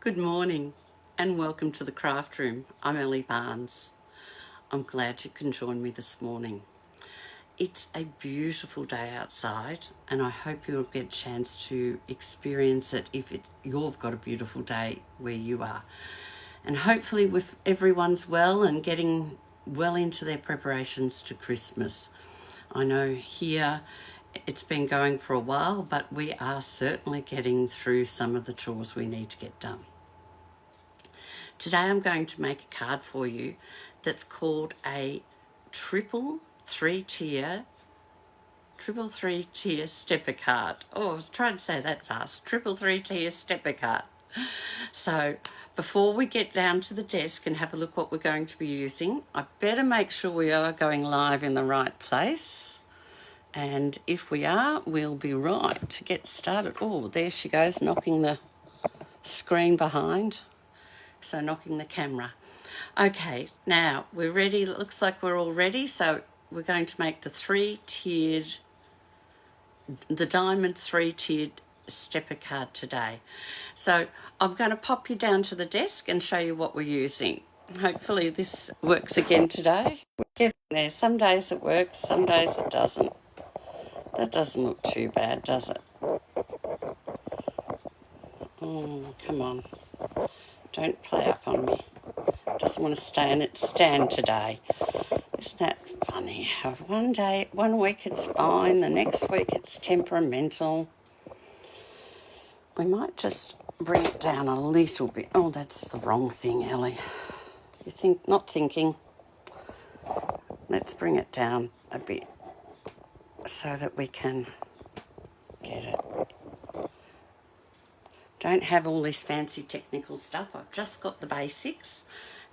Good morning and welcome to the craft room. I'm Ellie Barnes. I'm glad you can join me this morning. It's a beautiful day outside and I hope you'll get a chance to experience it if you've got a beautiful day where you are. And hopefully if everyone's well and getting well into their preparations to Christmas. I know here it's been going for a while, but we are certainly getting through some of the chores we need to get done. Today I'm going to make a card for you that's called a triple three-tier stepper card. Oh, I was trying to say that fast. Triple three-tier stepper card. So before we get down to the desk and have a look what we're going to be using, I better make sure we are going live in the right place. And if we are, we'll be right to get started. Oh, there she goes, knocking the screen behind. So knocking the camera. Okay, now we're ready. It looks like we're all ready. So we're going to make the diamond three-tiered stepper card today. So I'm going to pop you down to the desk and show you what we're using. Hopefully this works again today. We're getting there. Some days it works, some days it doesn't. That doesn't look too bad, does it? Oh, come on. Don't play up on me. Doesn't want to stand today. Isn't that funny? How one week it's fine, the next week it's temperamental. We might just bring it down a little bit. Oh, that's the wrong thing, Ellie. Not thinking. Let's bring it down a bit so that we can get it. Don't have all this fancy technical stuff. I've just got the basics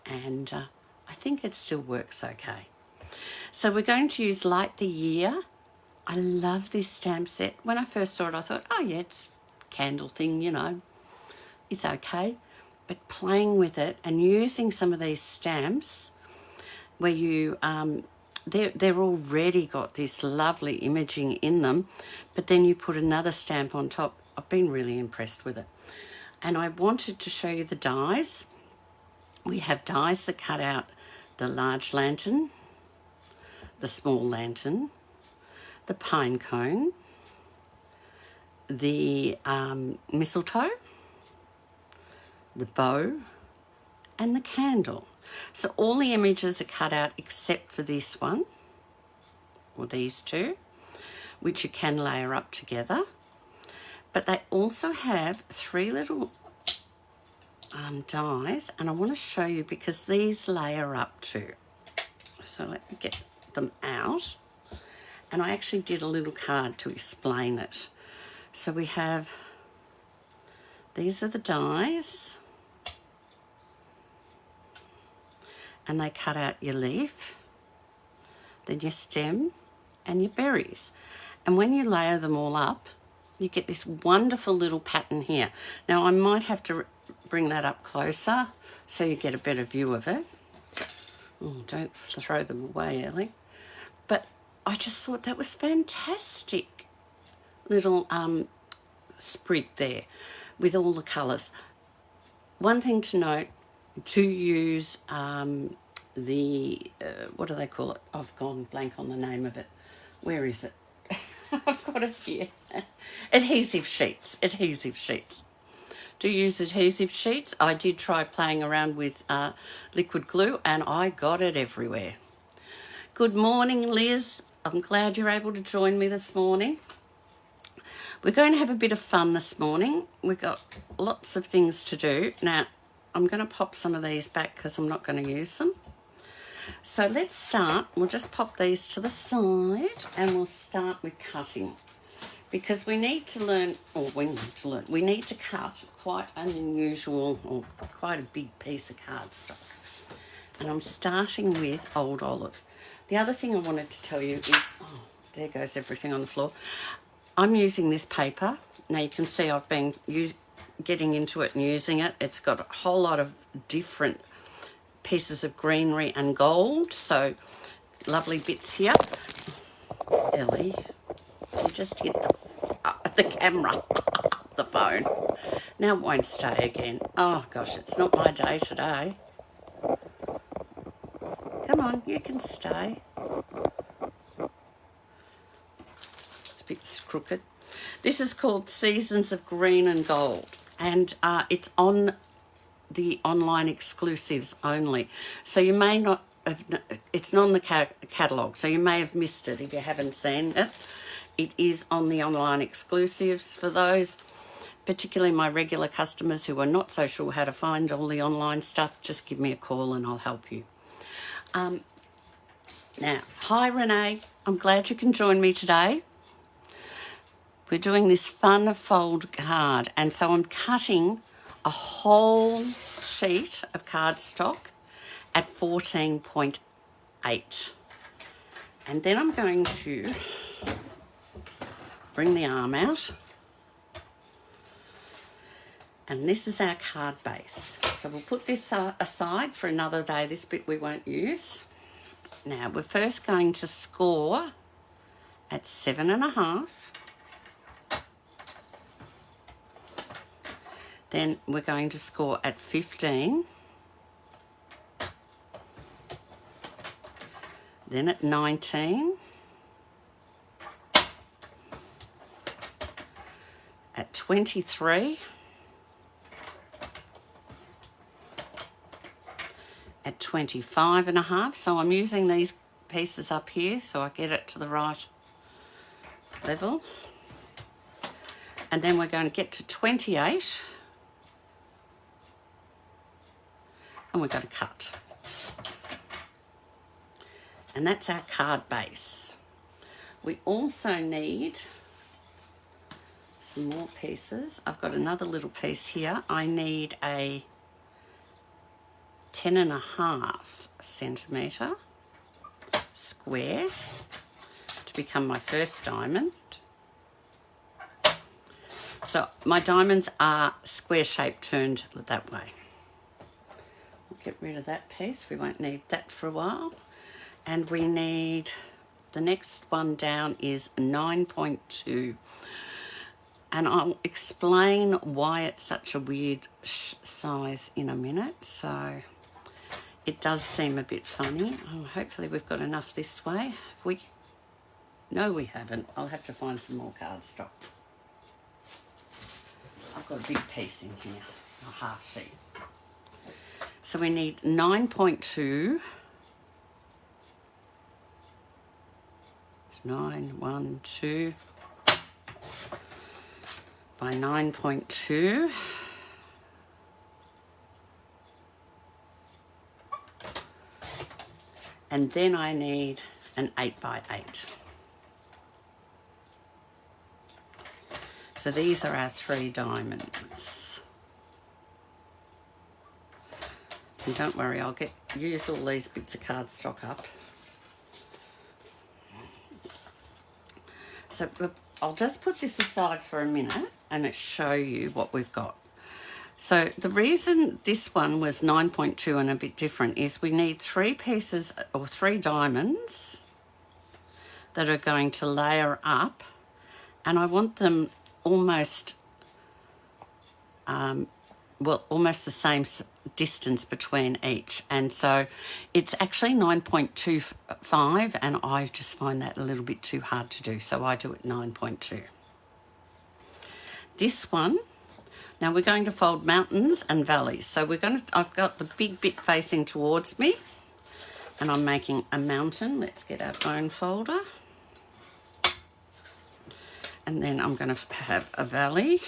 and I think it still works okay. So we're going to use Light the Year. I love this stamp set. When I first saw it, I thought, oh yeah, it's a candle thing, you know. It's okay. But playing with it and using some of these stamps where you, they're already got this lovely imaging in them, but then you put another stamp on top. I've been really impressed with it. And I wanted to show you the dies. We have dies that cut out the large lantern, the small lantern, the pine cone, the mistletoe, the bow, and the candle. So all the images are cut out except for this one, or these two, which you can layer up together. But they also have three little dies, and I want to show you because these layer up too. So let me get them out. And I actually did a little card to explain it. So we have, these are the dies, and they cut out your leaf, then your stem, and your berries. And when you layer them all up, you get this wonderful little pattern here. Now, I might have to bring that up closer so you get a better view of it. Oh, don't throw them away, Ellie. But I just thought that was fantastic. Little sprig there with all the colours. One thing to note, to use what do they call it? I've gone blank on the name of it. Where is it? I've got it here. Adhesive sheets. To use adhesive sheets, I did try playing around with liquid glue and I got it everywhere. Good morning, Liz. I'm glad you're able to join me this morning. We're going to have a bit of fun this morning. We've got lots of things to do. Now, I'm going to pop some of these back because I'm not going to use them. So let's start. We'll just pop these to the side and we'll start with cutting because we need to cut quite an unusual or quite a big piece of cardstock. And I'm starting with Old Olive. The other thing I wanted to tell you is, oh, there goes everything on the floor. I'm using this paper. Now you can see I've been getting into it and using it. It's got a whole lot of different pieces of greenery and gold, so lovely bits here. Ellie, you just hit the camera. the phone. Now it won't stay again. Oh gosh, it's not my day today. Come on, you can stay. It's a bit crooked. This is called Seasons of Green and Gold, and it's on the online exclusives only. So you may not have, it's not on the catalogue, so you may have missed it if you haven't seen it. It is on the online exclusives. For those, particularly my regular customers who are not so sure how to find all the online stuff, just give me a call and I'll help you. Now, hi Renee, I'm glad you can join me today. We're doing this fun fold card, and so I'm cutting a whole sheet of cardstock at 14.8. And then I'm going to bring the arm out. And this is our card base. So we'll put this aside for another day. This bit we won't use. Now we're first going to score at 7.5. Then we're going to score at 15. Then at 19. At 23. At 25.5. So I'm using these pieces up here so I get it to the right level. And then we're going to get to 28. And we've got to cut. And that's our card base. We also need some more pieces. I've got another little piece here. I need a 10.5 centimetre square to become my first diamond. So my diamonds are square shaped turned that way. Get rid of that piece, we won't need that for a while. And we need, the next one down is 9.2. And I'll explain why it's such a weird size in a minute. So it does seem a bit funny. Oh, hopefully we've got enough this way. No, we haven't. I'll have to find some more cardstock. I've got a big piece in here, a half sheet. So we need 9.2. It's 912 by 9.2. And then I need an 8 by 8. So these are our 3 diamonds. And don't worry, I'll use all these bits of cardstock up. So I'll just put this aside for a minute and show you what we've got. So the reason this one was 9.2 and a bit different is we need 3 pieces or 3 diamonds that are going to layer up, and I want them almost almost the same distance between each. And so it's actually 9.25, and I just find that a little bit too hard to do, so I do it 9.2. This one, now we're going to fold mountains and valleys. So I've got the big bit facing towards me, and I'm making a mountain. Let's get our bone folder. And then I'm going to have a valley,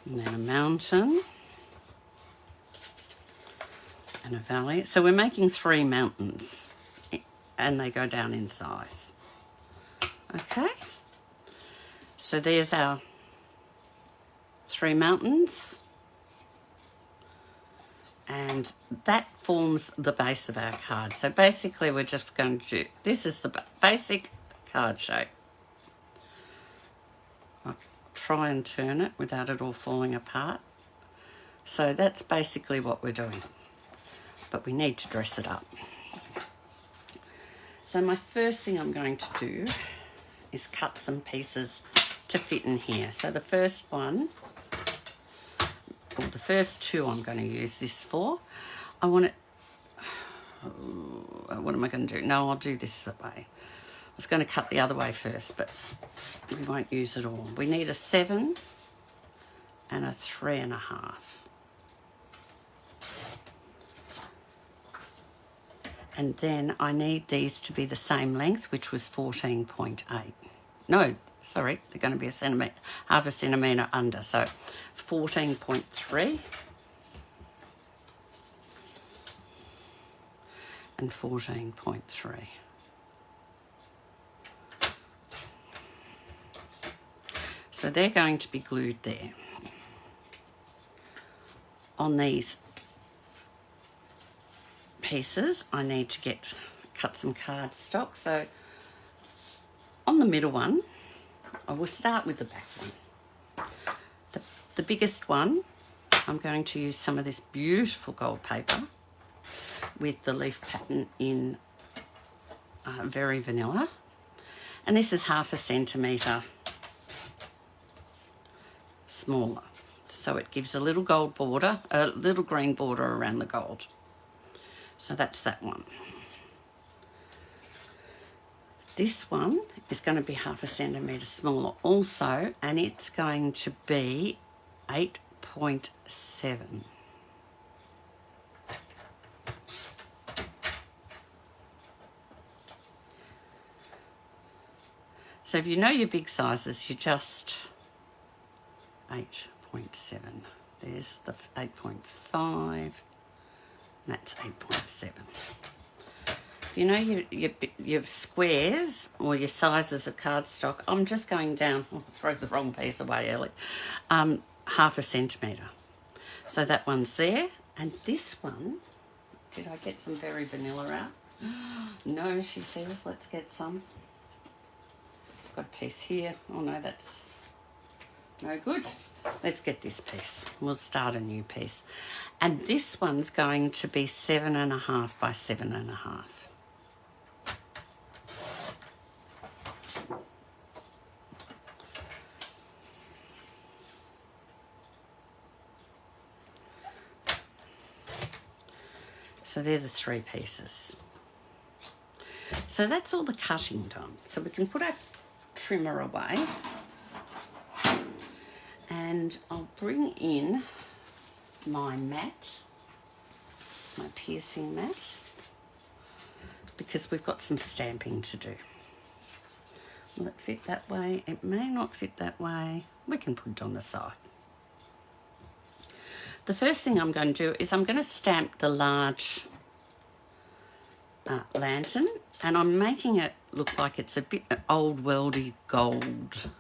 and then a mountain, and a valley. So we're making 3 mountains, and they go down in size. Okay, so there's our 3 mountains, and that forms the base of our card. So basically we're just going to do, this is the basic card shape. I'll try and turn it without it all falling apart. So that's basically what we're doing, but we need to dress it up. So my first thing I'm going to do is cut some pieces to fit in here. So the first one, or the first two I'm going to use this for, I want it, what am I going to do? No, I'll do this way. I was going to cut the other way first, but we won't use it all. We need a 7 and a 3.5. And then I need these to be the same length, which was 14.8. No, sorry, they're going to be a centimetre, half a centimetre under. So 14.3 and 14.3. So they're going to be glued there. On these pieces, I need to cut some cardstock. So on the middle one, I will start with the back one. The biggest one, I'm going to use some of this beautiful gold paper with the leaf pattern in Very Vanilla. And this is half a centimetre smaller. So it gives a little gold border, a little green border around the gold. So that's that one. This one is going to be half a centimetre smaller also, and it's going to be 8.7. So if you know your big sizes, you just 8.7. There's the 8.5. That's 8.7. If you know your squares or your sizes of cardstock, I'm just going down, I'll throw the wrong piece away early, half a centimetre. So that one's there. And this one, did I get some Very Vanilla out? No, she says, let's get some. Got a piece here. Oh no, that's no good. Let's get this piece. We'll start a new piece. And this one's going to be 7.5 by 7.5. So they're the 3 pieces. So that's all the cutting done. So we can put our trimmer away. And I'll bring in my mat, my piercing mat, because we've got some stamping to do. Will it fit that way? It may not fit that way. We can put it on the side. The first thing I'm going to do is I'm going to stamp the large lantern, and I'm making it look like it's a bit old worldy gold.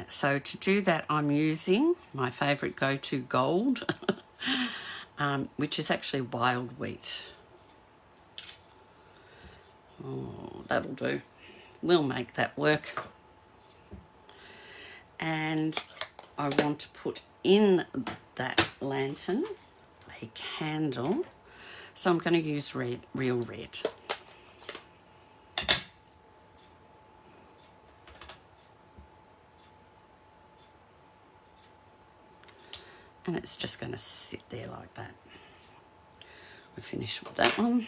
So to do that, I'm using my favourite go-to gold, which is actually wild wheat. Oh, that'll do. We'll make that work. And I want to put in that lantern a candle. So I'm going to use real red. And it's just going to sit there like that. We're finished with that one.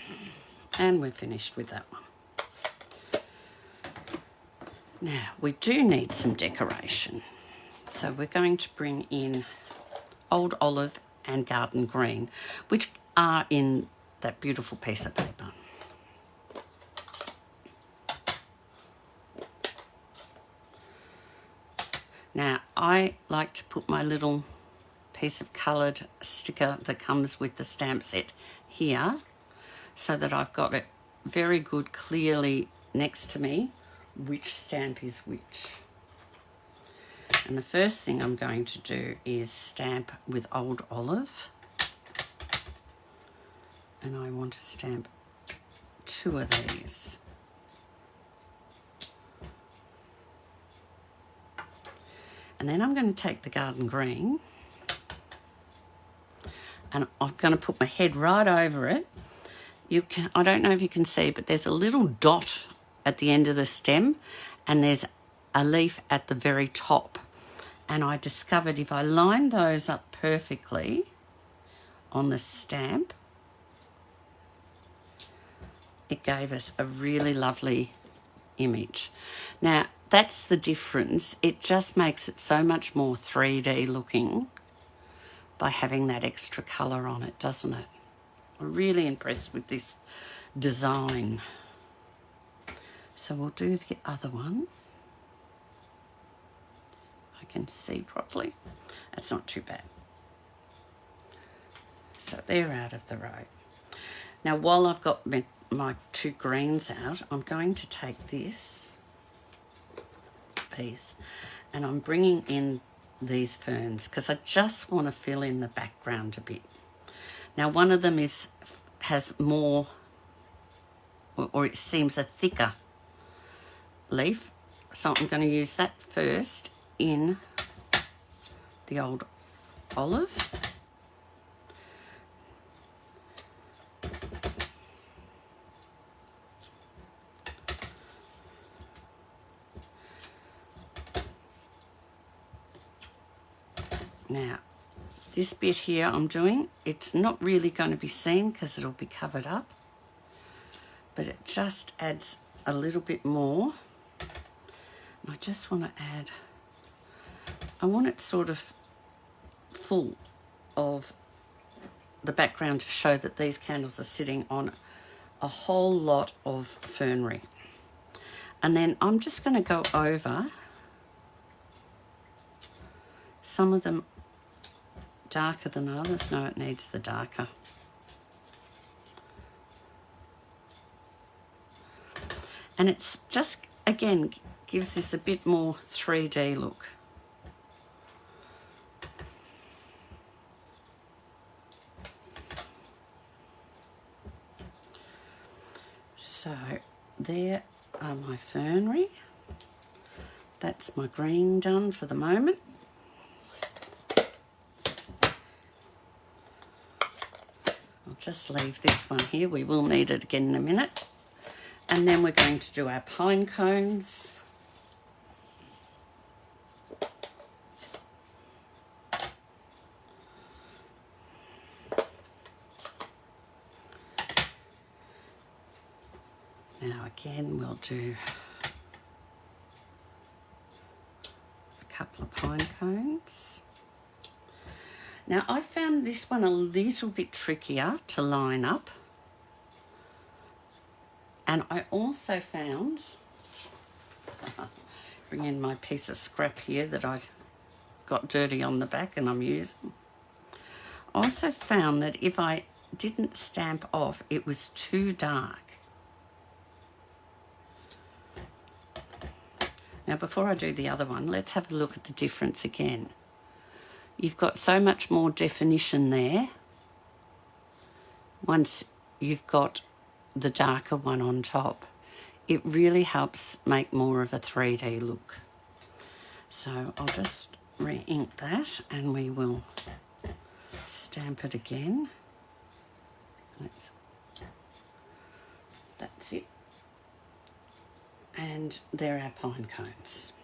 And we're finished with that one. Now, we do need some decoration. So we're going to bring in Old Olive and Garden Green, which are in that beautiful piece of paper. Now, I like to put my little piece of coloured sticker that comes with the stamp set here, so that I've got it very good clearly next to me which stamp is which. And the first thing I'm going to do is stamp with Old Olive, and I want to stamp 2 of these. And then I'm going to take the Garden Green, and I'm going to put my head right over it. I don't know if you can see, but there's a little dot at the end of the stem, and there's a leaf at the very top. And I discovered if I lined those up perfectly on the stamp, it gave us a really lovely image. Now, that's the difference. It just makes it so much more 3D looking by having that extra colour on it, doesn't it? I'm really impressed with this design. So we'll do the other one. I can see properly. That's not too bad. So they're out of the road. Now, while I've got my two greens out, I'm going to take this piece and I'm bringing in these ferns because I just want to fill in the background a bit. Now, one of them has more, or it seems a thicker leaf, so I'm going to use that first in the old olive. Now, this bit here I'm doing, it's not really going to be seen because it'll be covered up, but it just adds a little bit more. And I just want to add, I want it sort of full of the background to show that these candles are sitting on a whole lot of fernery. And then I'm just going to go over some of them darker than others. No, it needs the darker. And it's just, again, gives this a bit more 3D look. So there are my fernery. That's my green done for the moment. I'll just leave this one here. We will need it again in a minute. And then we're going to do our pine cones. Now again, we'll do a couple of pine cones. Now I found this one a little bit trickier to line up. And I also found, bring in my piece of scrap here that I got dirty on the back and I'm using. I also found that if I didn't stamp off, it was too dark. Now, before I do the other one, let's have a look at the difference again. You've got so much more definition there once you've got the darker one on top. It really helps make more of a 3D look. So I'll just re-ink that and we will stamp it again. That's it. And there are our pine cones.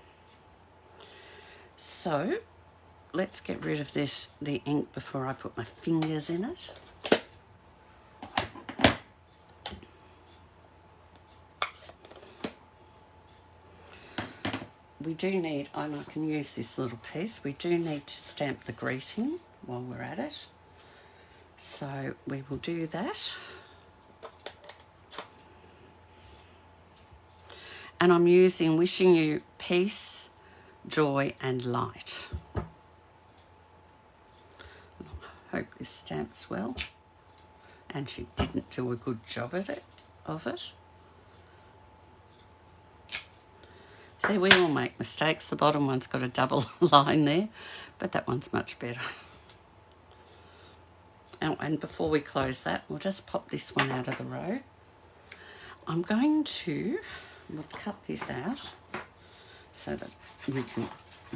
So let's get rid of the ink before I put my fingers in it. We do need, and I can use this little piece, we do need to stamp the greeting while we're at it. So we will do that. And I'm using Wishing You Peace, Joy and Light. I hope this stamps well. And she didn't do a good job of it. See, we all make mistakes. The bottom one's got a double line there, but that one's much better. And before we close that, we'll just pop this one out of the road. I'm going to, we'll cut this out so that we can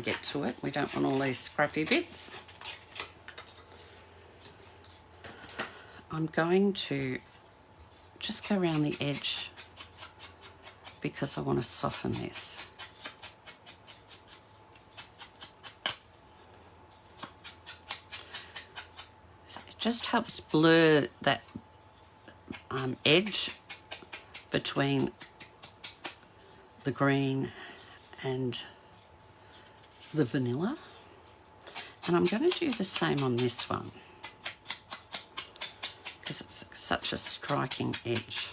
get to it. We don't want all these scrappy bits. I'm going to just go around the edge because I want to soften this. just helps blur that edge between the green and the vanilla. And I'm going to do the same on this one because it's such a striking edge.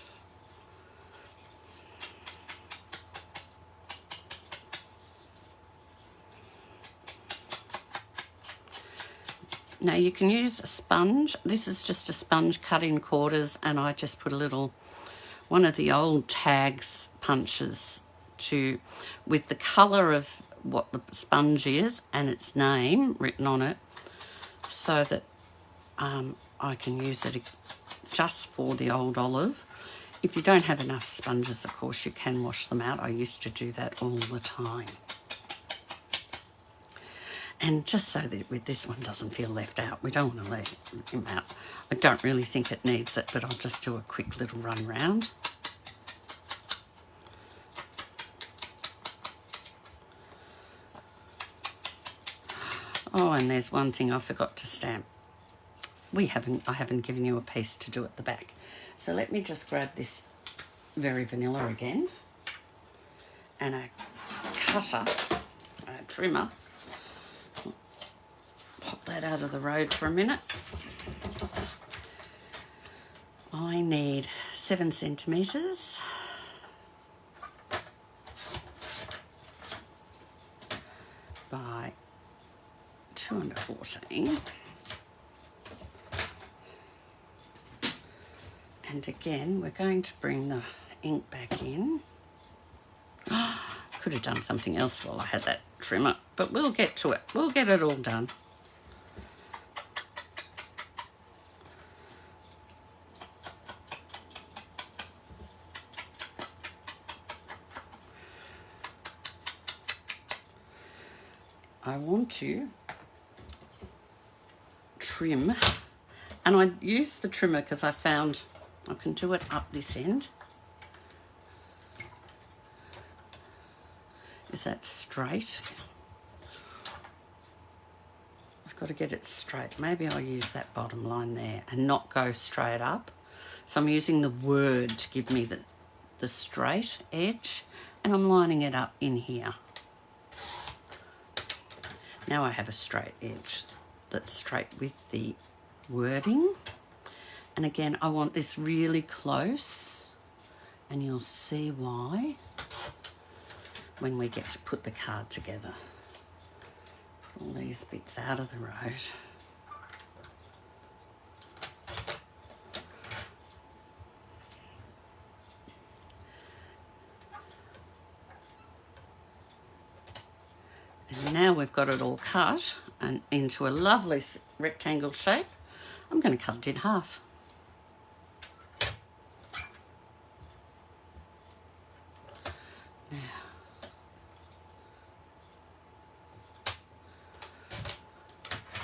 Now you can use a sponge. This is just a sponge cut in quarters, and I just put a little, one of the old tags punches with the colour of what the sponge is and its name written on it, so that I can use it just for the old olive. If you don't have enough sponges, of course, you can wash them out. I used to do that all the time. And just so that this one doesn't feel left out, we don't want to let him out. I don't really think it needs it, but I'll just do a quick little run round. Oh, and there's one thing I forgot to stamp. I haven't given you a piece to do at the back. So let me just grab this Very Vanilla again and a cutter, a trimmer. Pop that out of the road for a minute. I need 7 centimetres by 214. And again, we're going to bring the ink back in. Could have done something else while I had that trimmer, but we'll get to it. We'll get it all done. I want to trim, and I use the trimmer because I found I can do it up this end. Is that straight? I've got to get it straight. Maybe I'll use that bottom line there and not go straight up. So I'm using the word to give me the straight edge, and I'm lining it up in here. Now I have a straight edge that's straight with the wording. And again, I want this really close, and you'll see why when we get to put the card together. Put all these bits out of the road. And now we've got it all cut and into a lovely rectangle shape, I'm going to cut it in half. Now,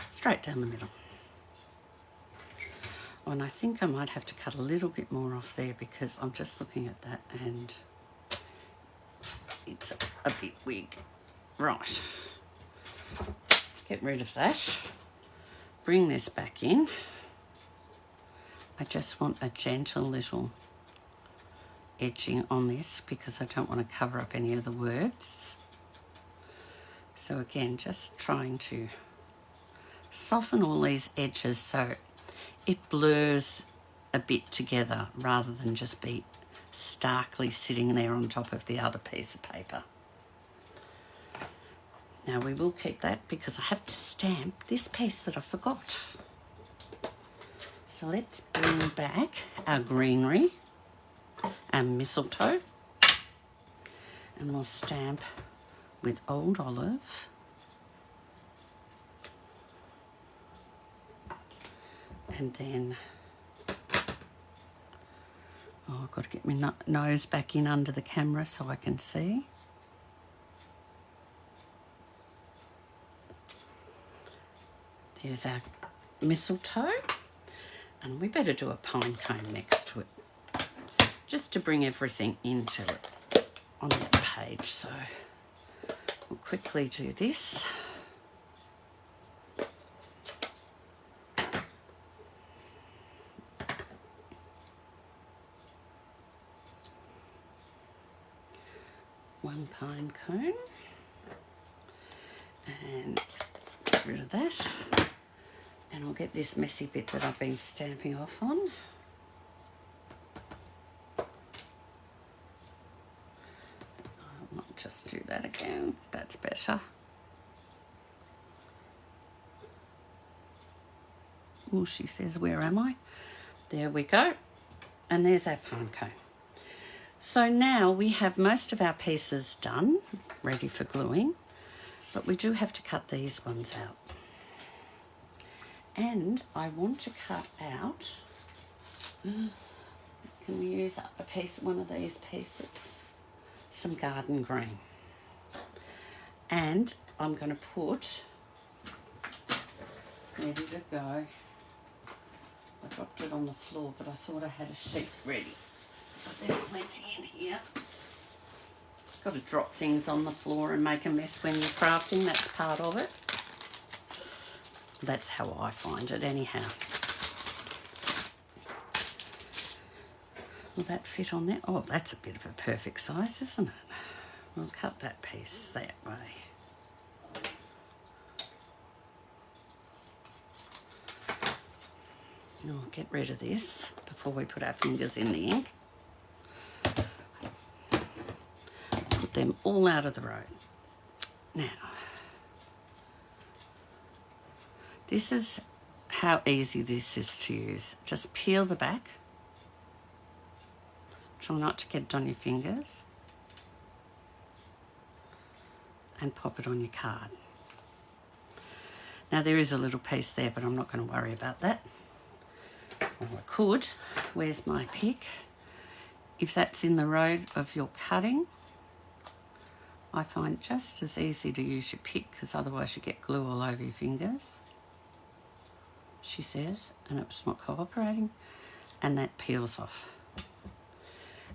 straight down the middle. Oh, and I think I might have to cut a little bit more off there because I'm just looking at that and it's a bit big. Right, get rid of that. Bring this back in. I just want a gentle little edging on this because I don't want to cover up any of the words. So again, just trying to soften all these edges so it blurs a bit together rather than just be starkly sitting there on top of the other piece of paper. Now we will keep that because I have to stamp this piece that I forgot. So let's bring back our greenery and mistletoe, and we'll stamp with Old Olive. And then, oh, I've got to get my nose back in under the camera so I can see. There's our mistletoe, and we better do a pine cone next to it, just to bring everything into it on that page. So we'll quickly do this. pine cone and get rid of that. And I'll get this messy bit that I've been stamping off on. I might just do that again, that's better. Oh, she says, where am I? There we go. And there's our pine cone. So now we have most of our pieces done, ready for gluing, but we do have to cut these ones out. And I want to cut out, can we use up a piece, one of these pieces? Some garden green. And I'm going to put, ready to go. I dropped it on the floor, but I thought I had a sheet ready. But there's plenty in here. Got to drop things on the floor and make a mess when you're crafting, that's part of it. That's how I find it anyhow. Will that fit on there? Oh, that's a bit of a perfect size, isn't it? We'll cut that piece that way. I'll get rid of this before we put our fingers in the ink. Put them all out of the road. Now, this is how easy this is to use. Just peel the back. Try not to get it on your fingers. And pop it on your card. Now there is a little piece there, but I'm not going to worry about that. Or I could. Where's my pick? If that's in the road of your cutting, I find just as easy to use your pick, because otherwise you get glue all over your fingers. She says, and it's not cooperating, and that peels off.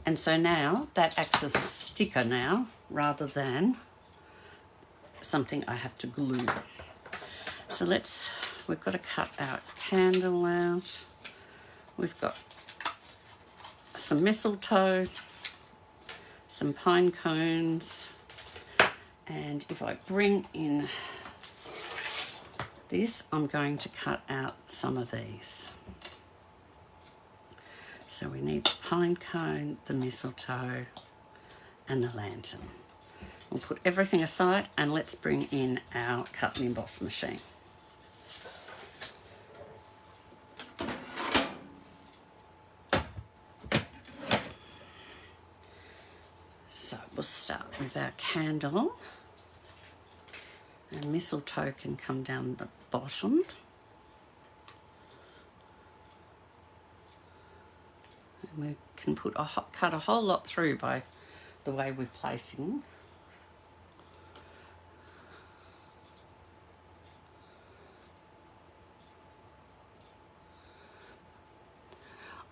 And so now that acts as a sticker now, rather than something I have to glue. So we've got to cut our candle out. We've got some mistletoe, some pine cones, and if I bring in this, I'm going to cut out some of these. So we need the pine cone, the mistletoe, and the lantern. We'll put everything aside and let's bring in our cut and emboss machine. So we'll start with our candle. And mistletoe can come down the bottom. And we can cut a whole lot through by the way we're placing.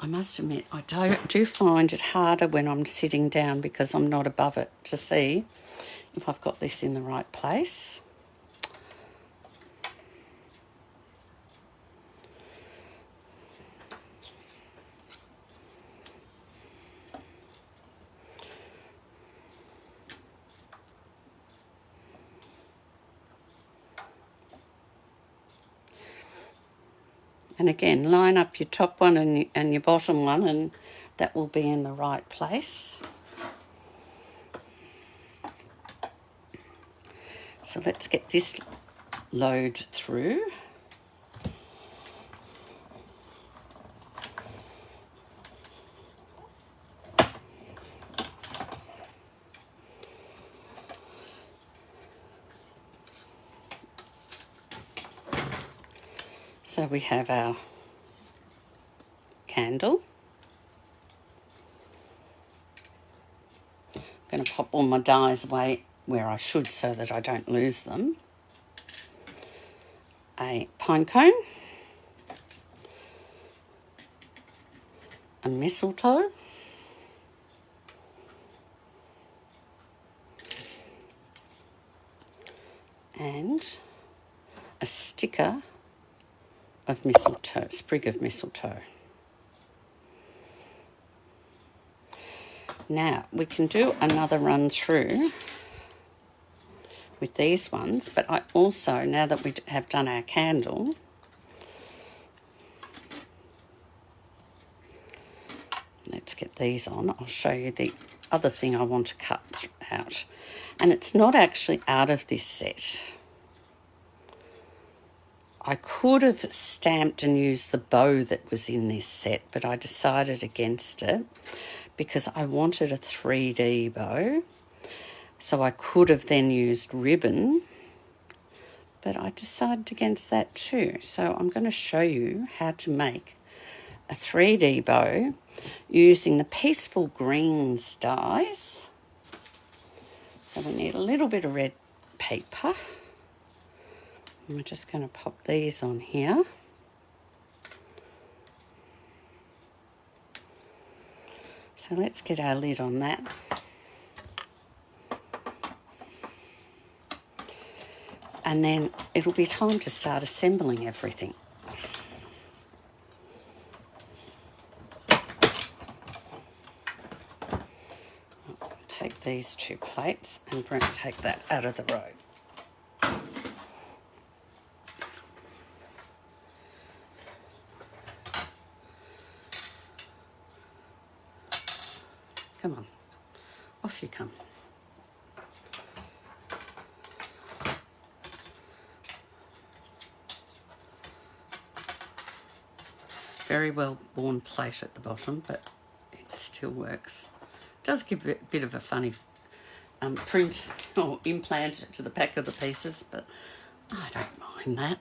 I must admit, I do find it harder when I'm sitting down because I'm not above it to see if I've got this in the right place. And again, line up your top one and your bottom one, and that will be in the right place. So let's get this load through. So we have our candle. I'm going to pop all my dies away where I should so that I don't lose them. A pine cone. A mistletoe. And a sticker of mistletoe, sprig of mistletoe. Now we can do another run through with these ones, but I also, now that we have done our candle, let's get these on. I'll show you the other thing I want to cut out. And it's not actually out of this set. I could have stamped and used the bow that was in this set, but I decided against it because I wanted a 3D bow. So I could have then used ribbon, but I decided against that too. So I'm going to show you how to make a 3D bow using the Peaceful Greens dies. So we need a little bit of red paper. And we're just going to pop these on here. So let's get our lid on that. And then it'll be time to start assembling everything. I'll take these 2 plates and take that out of the road. Come on, off you come. Very well worn plate at the bottom, but it still works. It does give a bit of a funny print or implant to the back of the pieces, but I don't mind that.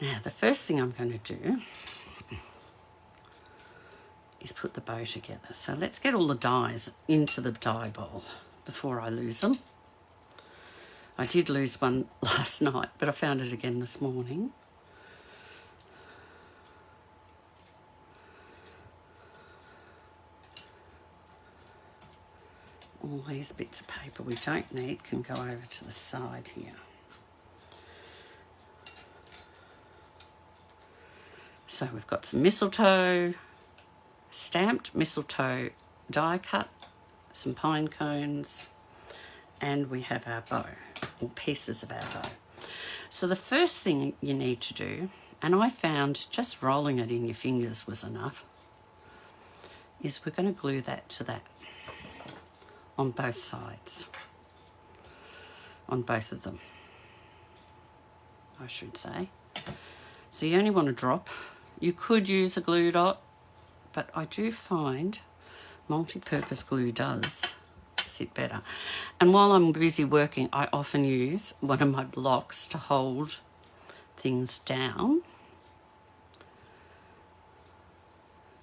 Now, the first thing I'm going to do is put the bow together. So let's get all the dies into the die bowl before I lose them. I did lose one last night, but I found it again this morning. All these bits of paper we don't need can go over to the side here. So we've got some mistletoe, stamped mistletoe die cut, some pine cones, and we have our bow, or pieces of our bow. So the first thing you need to do, and I found just rolling it in your fingers was enough, is we're going to glue that to that on both sides, on both of them, I should say. So you only want to drop. You could use a glue dot, but I do find multi-purpose glue does sit better. And while I'm busy working, I often use one of my blocks to hold things down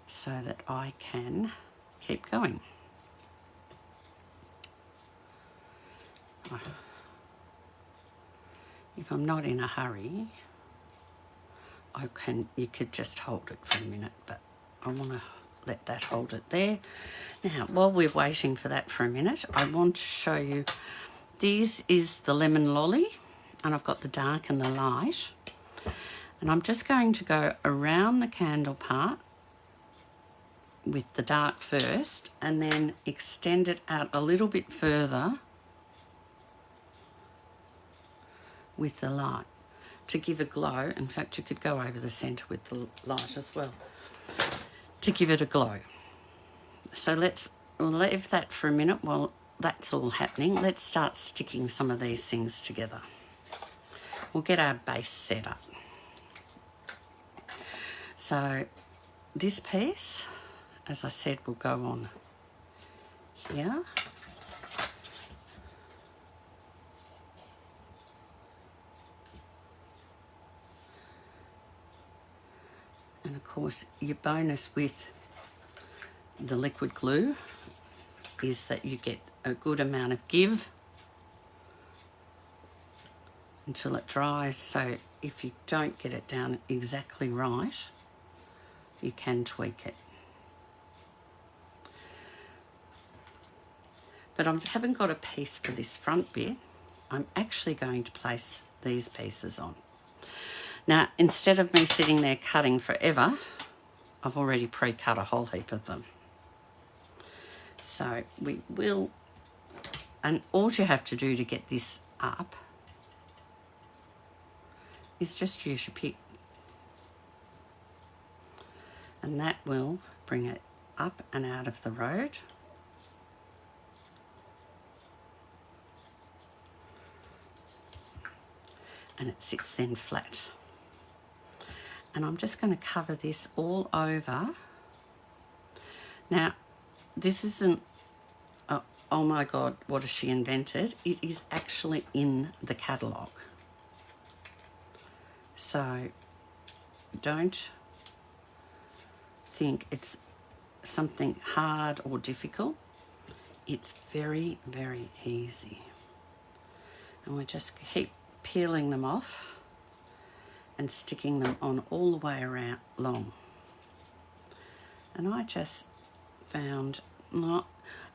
so that I can keep going. If I'm not in a hurry, you could just hold it for a minute, but I want to let that hold it there. Now, while we're waiting for that for a minute, I want to show you, this is the lemon lolly, and I've got the dark and the light. And I'm just going to go around the candle part with the dark first, and then extend it out a little bit further with the light to give a glow. In fact, you could go over the centre with the light as well to give it a glow. So we'll leave that for a minute while that's all happening. Let's start sticking some of these things together. We'll get our base set up. So this piece, as I said, will go on here. And of course, your bonus with the liquid glue is that you get a good amount of give until it dries. So if you don't get it down exactly right, you can tweak it. But I haven't got a piece for this front bit. I'm actually going to place these pieces on. Now, instead of me sitting there cutting forever, I've already pre-cut a whole heap of them. So we will And all you have to do to get this up is just use your pick. And that will bring it up and out of the road. And it sits then flat. And I'm just going to cover this all over. Now, this isn't, oh my God, what has she invented? It is actually in the catalogue. So don't think it's something hard or difficult. It's very, very easy. And we just keep peeling them off and sticking them on all the way around long. And I just found,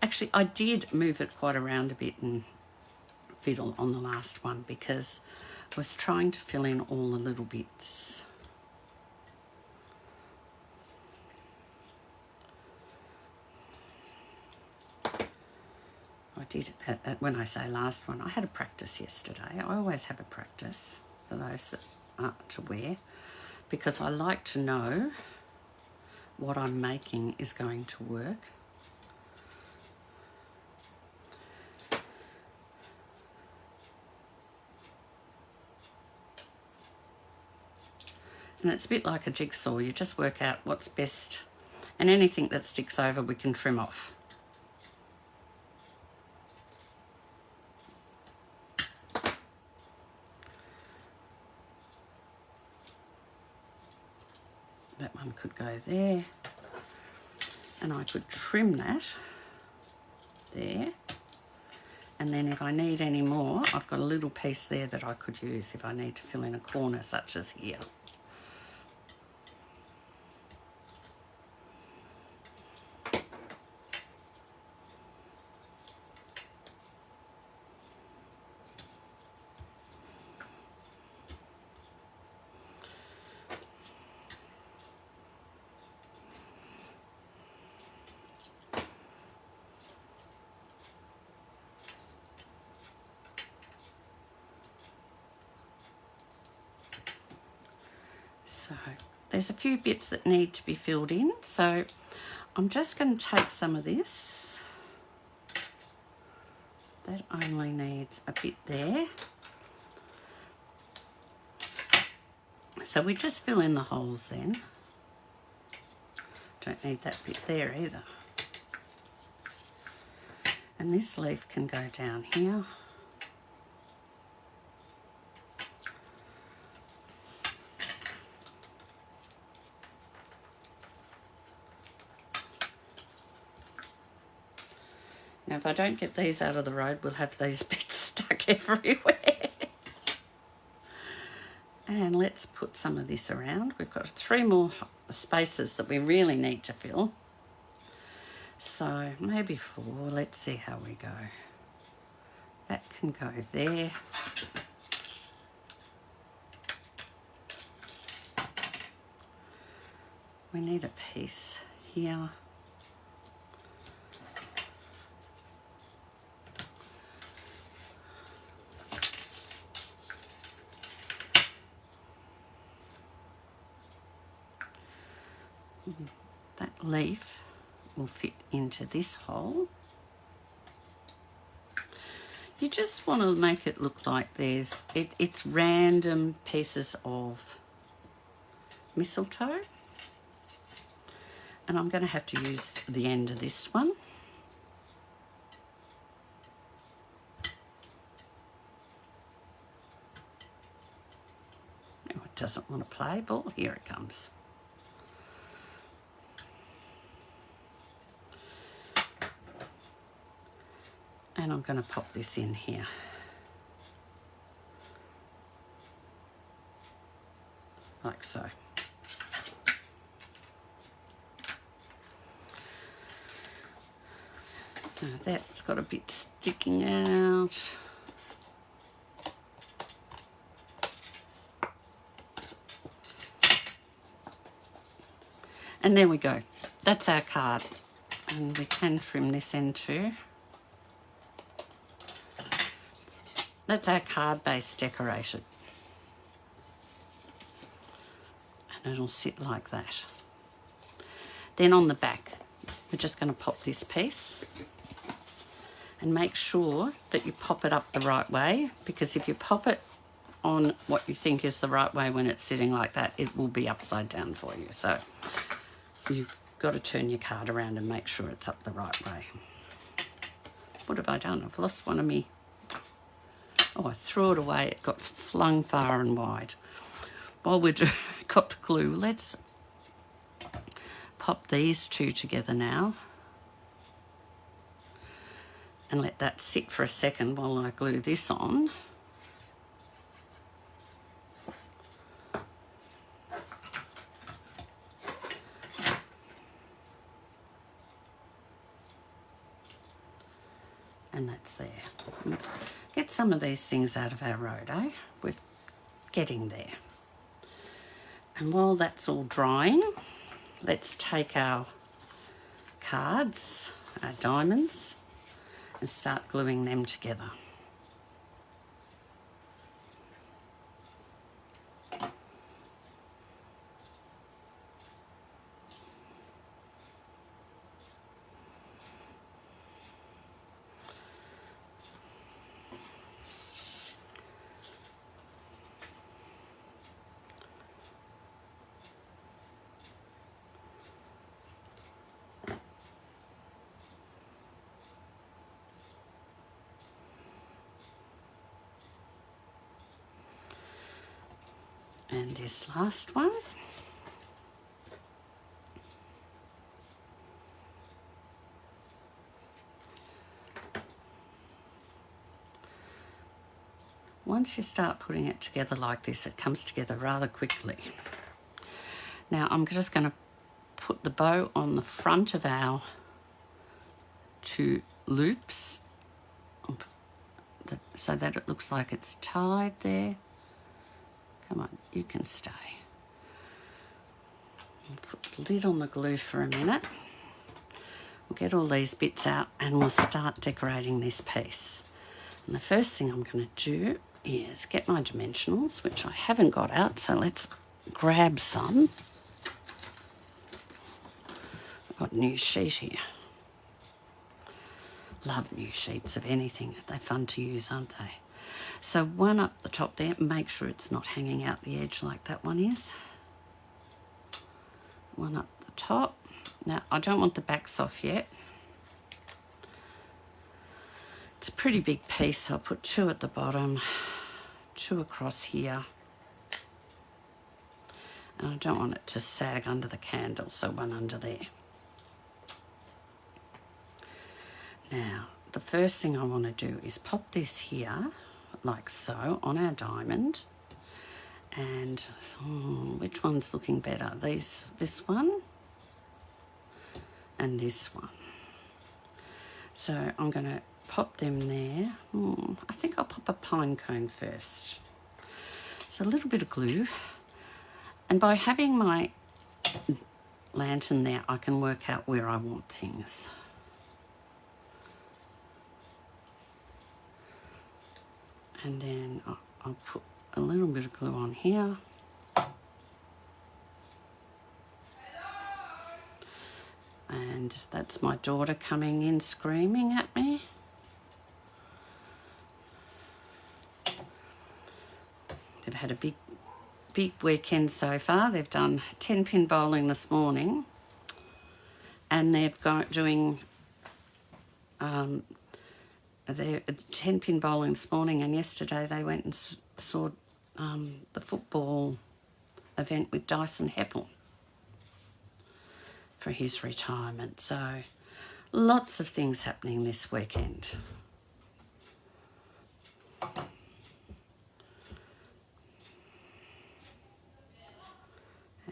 actually I did move it quite around a bit and fiddle on the last one because I was trying to fill in all the little bits. I did, when I say last one, I had a practice yesterday. I always have a practice for those that aren't aware because I like to know what I'm making is going to work. And it's a bit like a jigsaw. You just work out what's best, and anything that sticks over we can trim off. That one could go there, and I could trim that there. And then if I need any more, I've got a little piece there that I could use if I need to fill in a corner such as here. So there's a few bits that need to be filled in. So I'm just going to take some of this. That only needs a bit there. So we just fill in the holes then. Don't need that bit there either. And this leaf can go down here. Now, if I don't get these out of the road, we'll have these bits stuck everywhere. And let's put some of this around. We've got 3 more spaces that we really need to fill. So maybe 4. Let's see how we go. That can go there. We need a piece here. That leaf will fit into this hole. You just want to make it look like it's random pieces of mistletoe. And I'm going to have to use the end of this one. Oh, it doesn't want to play ball. Here it comes. And I'm going to pop this in here. Like so. Now that's got a bit sticking out. And there we go. That's our card. And we can trim this end too. That's our card base decorated. And it'll sit like that. Then on the back, we're just going to pop this piece and make sure that you pop it up the right way, because if you pop it on what you think is the right way when it's sitting like that, it will be upside down for you. So you've got to turn your card around and make sure it's up the right way. What have I done? I've lost one of me. Oh, I threw it away. It got flung far and wide. While we've got the glue, let's pop these two together now and let that sit for a second while I glue this on. And that's there. Get some of these things out of our road, eh? We're getting there. And while that's all drying, let's take our cards, our diamonds, and start gluing them together. And this last one. Once you start putting it together like this, it comes together rather quickly. Now I'm just going to put the bow on the front of our two loops so that it looks like it's tied there. Come on, you can stay. I'll put the lid on the glue for a minute. We'll get all these bits out and we'll start decorating this piece. And the first thing I'm going to do is get my dimensionals, which I haven't got out, so let's grab some. I've got a new sheet here. Love new sheets of anything. They're fun to use, aren't they? So one up the top there, make sure it's not hanging out the edge like that one is. One up the top. Now, I don't want the backs off yet. It's a pretty big piece, so I'll put two at the bottom, two across here. And I don't want it to sag under the candle, so one under there. Now, the first thing I want to do is pop this here, like so, on our diamond. And which one's looking better? This one and this one. So I'm going to pop them there. I think I'll pop a pine cone first. So a little bit of glue. And by having my lantern there, I can work out where I want things. And then I'll put a little bit of glue on here. And that's my daughter coming in screaming at me. They've had a big weekend so far. They've done 10-pin bowling this morning. And they've got doing they're 10-pin bowling this morning, and yesterday they went and saw the football event with Dyson Heppel for his retirement. So lots of things happening this weekend.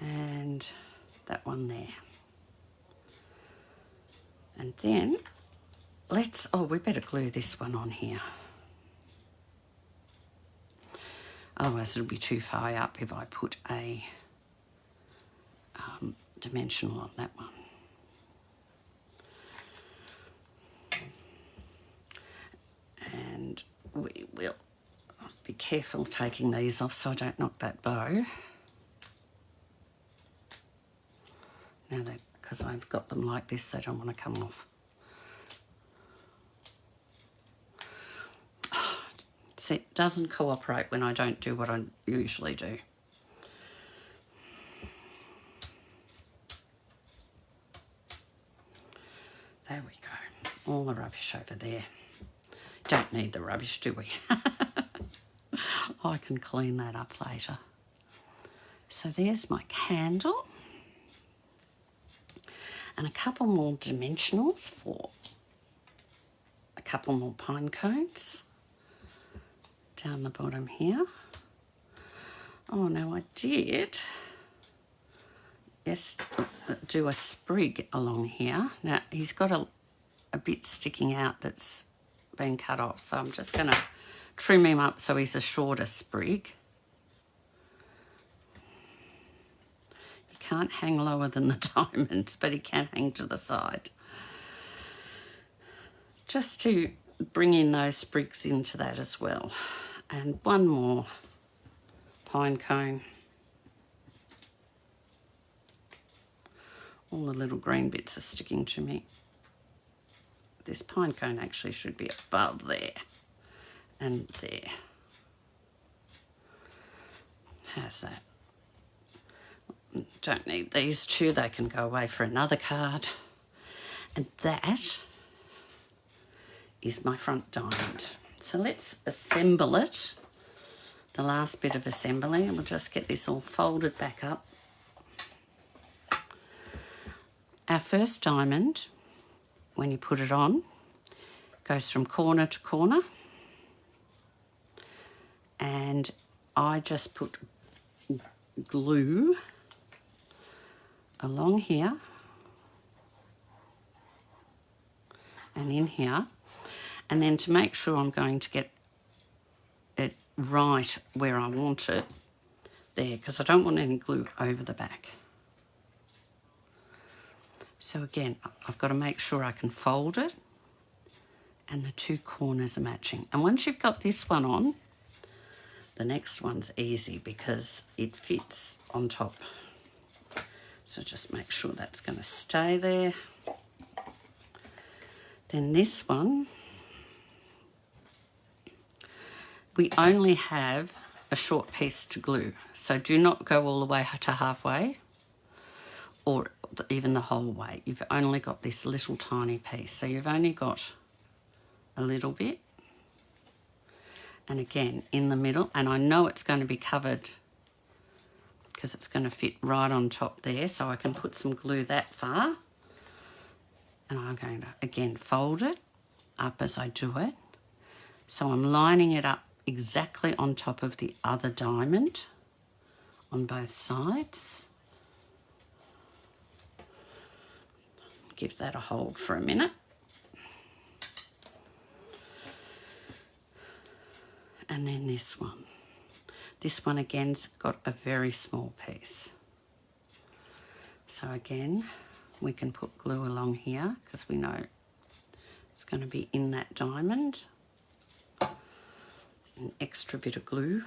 And that one there. And then we better glue this one on here. Otherwise it'll be too far up if I put a dimensional on that one. And we will Be careful taking these off so I don't knock that bow. Now that, because I've got them like this, they don't want to come off. See, it doesn't cooperate when I don't do what I usually do. There we go. All the rubbish over there. Don't need the rubbish, do we? I can clean that up later. So there's my candle. And a couple more dimensionals for a couple more pine cones down the bottom here. Oh, no, I did, yes, do a sprig along here. Now, he's got a bit sticking out that's been cut off, so I'm just going to trim him up so he's a shorter sprig. Can't hang lower than the diamonds, but he can hang to the side. Just to bring in those sprigs into that as well. And one more pine cone. All the little green bits are sticking to me. This pine cone actually should be above there and there. How's that? Don't need these two, they can go away for another card. And that is my front diamond. So let's assemble it. The last bit of assembly, and we'll just get this all folded back up. Our first diamond, when you put it on, goes from corner to corner. And I just put glue along here and in here, and then to make sure I'm going to get it right where I want it, there, because I don't want any glue over the back. So again, I've got to make sure I can fold it and the two corners are matching. And once you've got this one on, the next one's easy because it fits on top. So just make sure that's going to stay there. Then this one, we only have a short piece to glue. So do not go all the way to halfway or even the whole way. You've only got this little tiny piece. So you've only got a little bit. And again, in the middle, and I know it's going to be covered because it's going to fit right on top there, so I can put some glue that far. And I'm going to, again, fold it up as I do it. So I'm lining it up exactly on top of the other diamond on both sides. Give that a hold for a minute. And then this one. This one again's got a very small piece. So again, we can put glue along here because we know it's going to be in that diamond. An extra bit of glue.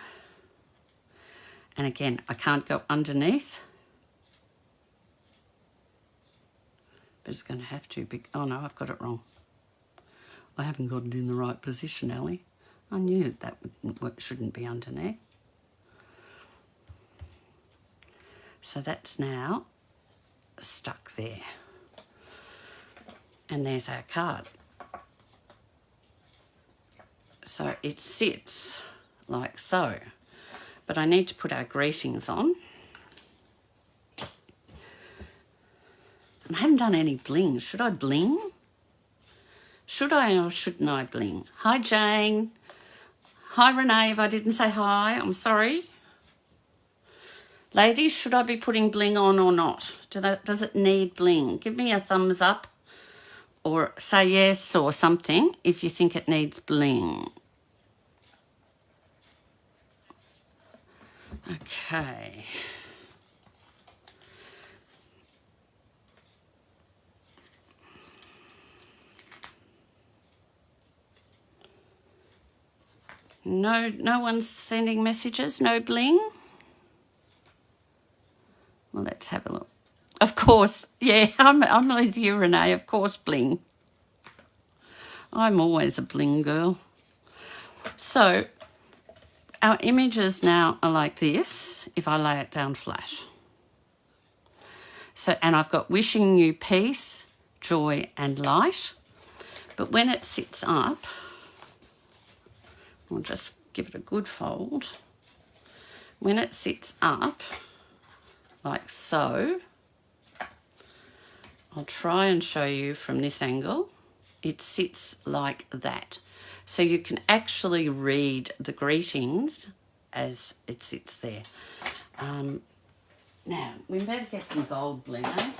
And again, I can't go underneath. But it's going to have to be... Oh no, I've got it wrong. I haven't got it in the right position, Ellie. I knew that shouldn't be underneath. So that's now stuck there. And there's our card. So it sits like so. But I need to put our greetings on. And I haven't done any bling. Should I bling? Should I or shouldn't I bling? Hi, Jane. Hi, Renee. If I didn't say hi, I'm sorry. Ladies, should I be putting bling on or not? Does it need bling? Give me a thumbs up or say yes or something if you think it needs bling. Okay. No one's sending messages, no bling. Well, let's have a look. Of course, yeah, I'm with you, Renee, of course, bling. I'm always a bling girl. So our images now are like this if I lay it down flat. So, and I've got wishing you peace, joy and light. But when it sits up, I'll just give it a good fold. When it sits up, like so, I'll try and show you from this angle. It sits like that. So you can actually read the greetings as it sits there. Now, we better get some gold bling, eh?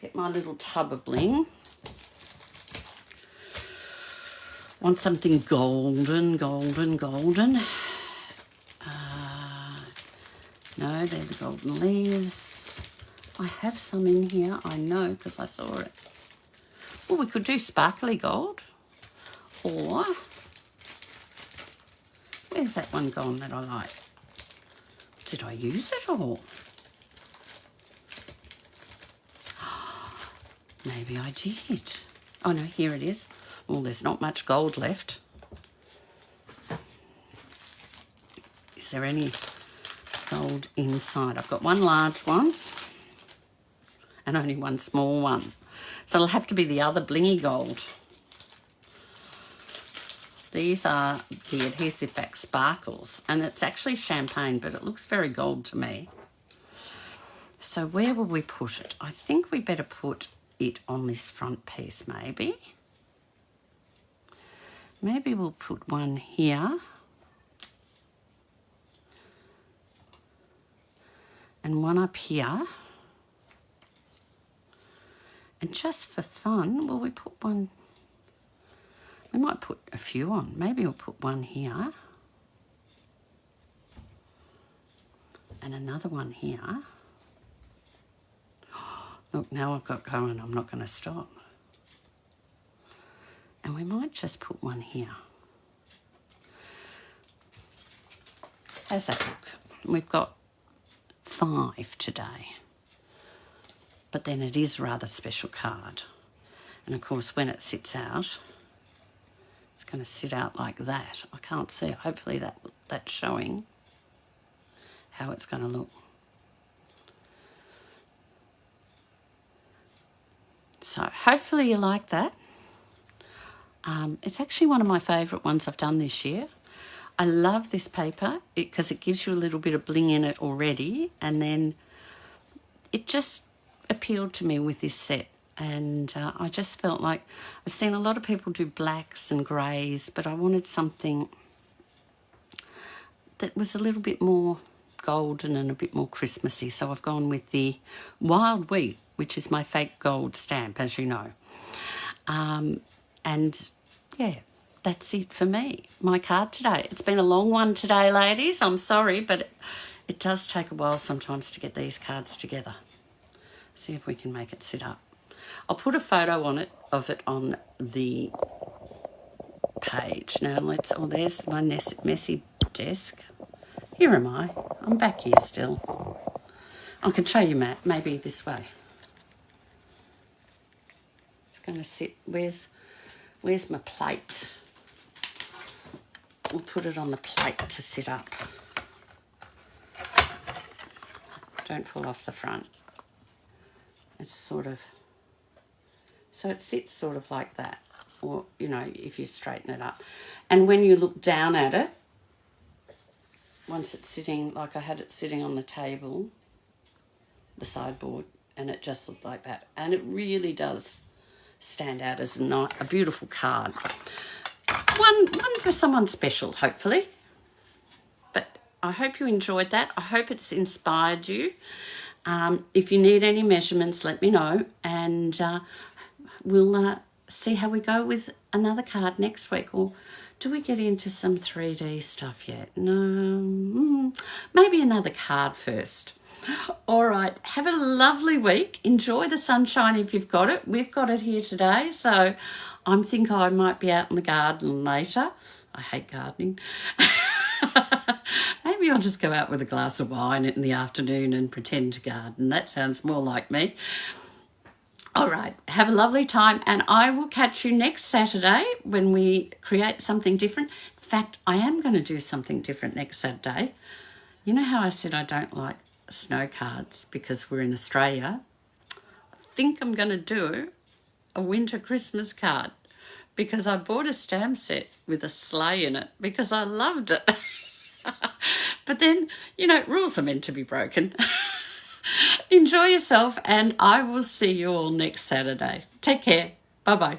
Get my little tub of bling. Want something golden, golden, golden. No, they're the golden leaves. I have some in here, I know, because I saw it. Well, we could do sparkly gold. Or, where's that one gone that I like? Did I use it or? Maybe I did. Oh no, here it is. Well, there's not much gold left. Is there any gold inside? I've got one large one and only one small one. So it'll have to be the other blingy gold. These are the adhesive back sparkles, and it's actually champagne, but it looks very gold to me. So where will we put it? I think we better put it on this front piece, maybe. Maybe we'll put one here. And one up here. And just for fun, will we put one? We might put a few on. Maybe we'll put one here. And another one here. Look, now I've got going, I'm not going to stop. And we might just put one here. How's that look? We've got 5 today. But then it is a rather special card. And of course, when it sits out, it's going to sit out like that. I can't see. Hopefully that's showing how it's going to look. So hopefully you like that. It's actually one of my favourite ones I've done this year. I love this paper because it gives you a little bit of bling in it already, and then it just appealed to me with this set. And I just felt like I've seen a lot of people do blacks and greys, but I wanted something that was a little bit more golden and a bit more Christmassy. So I've gone with the Wild Wheat, which is my fake gold stamp, as you know. And yeah, that's it for me, my card today. It's been a long one today, ladies. I'm sorry, but it does take a while sometimes to get these cards together. See if we can make it sit up. I'll put a photo on it of it on the page. Now oh, there's my messy desk. Here am I. I'm back here still. I can show you, Matt, maybe this way. It's going to sit, where's my plate? We'll put it on the plate to sit up. Don't fall off the front. It's sort of, so it sits sort of like that, or, you know, if you straighten it up. And when you look down at it, once it's sitting, like I had it sitting on the table, the sideboard, and it just looked like that. And it really does stand out as a beautiful card. One for someone special, hopefully. But I hope you enjoyed that. I hope it's inspired you. If you need any measurements, let me know, and we'll see how we go with another card next week. Or do we get into some 3D stuff yet? No, maybe another card first. All right, have a lovely week. Enjoy the sunshine if you've got it. We've got it here today, so I think I might be out in the garden later. I hate gardening. Maybe I'll just go out with a glass of wine in the afternoon and pretend to garden. That sounds more like me. All right, have a lovely time, and I will catch you next Saturday when we create something different. In fact, I am going to do something different next Saturday. You know how I said I don't like snow cards because we're in Australia? I think I'm going to do a winter Christmas card because I bought a stamp set with a sleigh in it because I loved it. But then, you know, rules are meant to be broken. Enjoy yourself, and I will see you all next Saturday. Take care. Bye-bye.